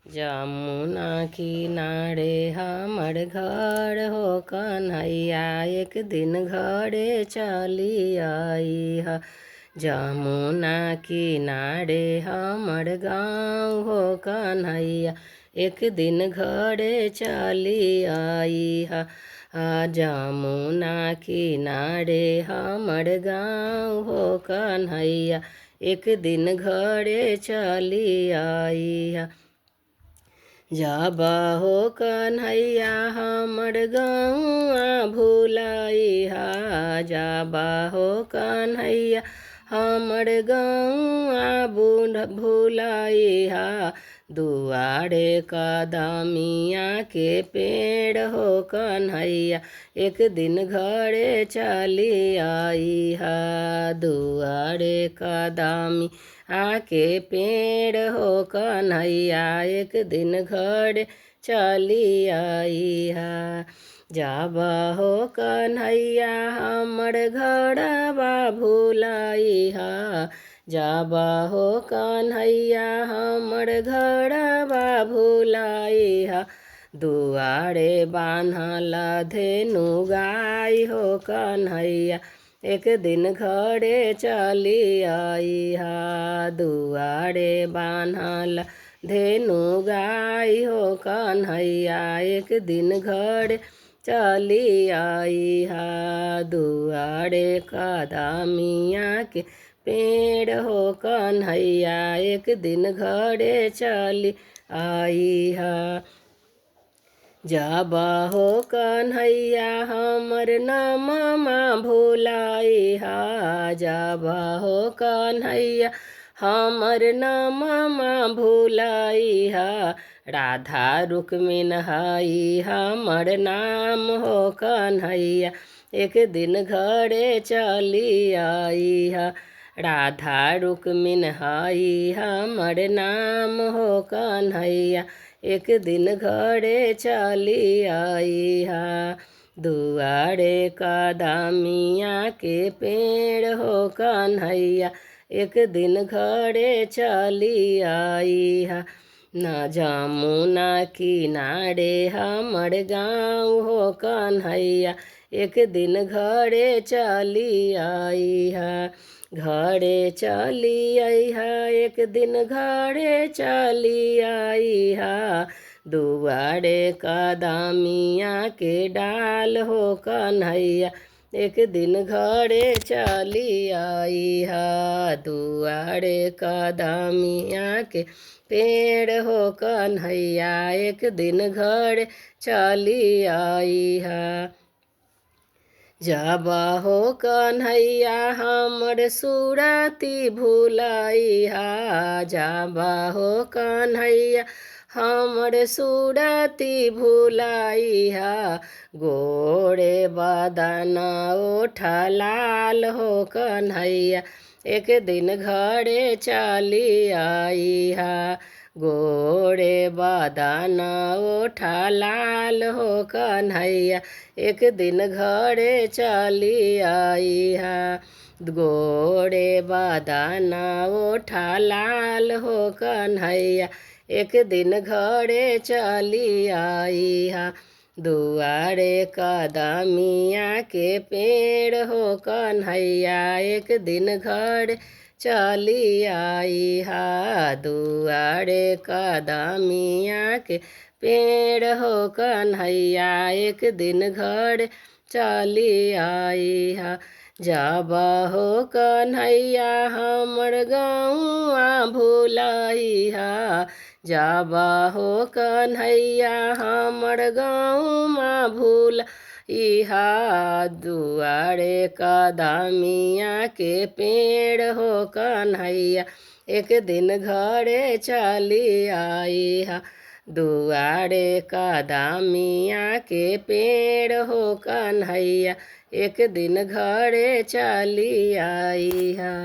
जमुना किनारे हमर घर हो कन्हैया, एक दिन घरे चली आई हा। जमुना किनारे हमर गाँव हो कन्हैया, एक दिन घरे चली आई हा। जमुना किनारे हमर गाँव हो कन्हैया, एक दिन घरे चली आई हा। जाबा हो कन्हैया हमर गौआ भुलाई हा, जाबा हो कन्हैया हमर गौआ भुलाई हा। दुआरे कदमिया के पेड़ हो कन्हैया, एक दिन घरे चली आई हा। दुआरे कदमी आके पेड़ हो कन्हैया, एक दिन घर चली आई हा। जाबा हो कन्हैया हमर घरवा भुलाई हा, जाबा हो कन्हैया हमर घरवा भुलाई हा। दुआरे बान्हल धेनु गाय हो कन्हैया, एक दिन घरे चली आई हा। दुआरे बान्हल धेनु गाय हो कन्हैया, एक दिन घरे चली आई हा। दुआरे कदमिया के पेड़ हो कन्हैया, एक दिन घरे चली आई हा। जाबा हो कन्हैया हमर नामा भुलाई हा, जाबा हो कन्हैया हमर नामा भुलाई हा। राधा रुक्मिन हई हमर नाम हो कन्हैया, एक दिन घरे चली आई हा। राधा रुक्मिन हई हमर नाम हो कन्हैया, एक दिन घरे चली आई हा। दुआरे कदमिया के पेड़ हो कन्हैया, एक दिन घरे चली आई हा। न जमुना किनारे हमर गाँव हो कन्हैया, एक दिन घरे चली आई हा। घरे चली आई हा, एक दिन घरे चली आई हा। दुआरे कदमिया के डाल हो कन्हैया, एक दिन घरे चली आई हा। दुआरे कदमिया के पेड़ हो कन्हैया, एक दिन घरे चली आई हा। जाबा हो कन्हैया हमर सुरती भुलाई हा, जाबा हो कन्हैया हमर सुरती भुलाई हा। गोरे बदन ओठ लाल हो कन्हैया, एक दिन घरे चली आई हा। गोरे बदन ओठ लाल हो कन्हैया, एक दिन घरे चली आई हा। गोरे बदन ओठ लाल हो कन्हैया, एक दिन घरे चली आई हा। दुआरे कदमिया के पेड़ हो कन्हैया, एक दिन घर चली आई हा। दुआरे कदमिया के पेड़ हो कन्हैया, एक दिन घर चली आई हा। जाबा हो कन्हैया हमर गौआ भुलाई हा, जाबा हो कन्हैया हमर गौआ भुलाई हा। दुआरे कदमिया के पेड़ हो कन्हैया, एक दिन घरे चली आई हा। दुआरे कदमिया के पेड़ हो कन्हैया, एक दिन घरे चली आई हा।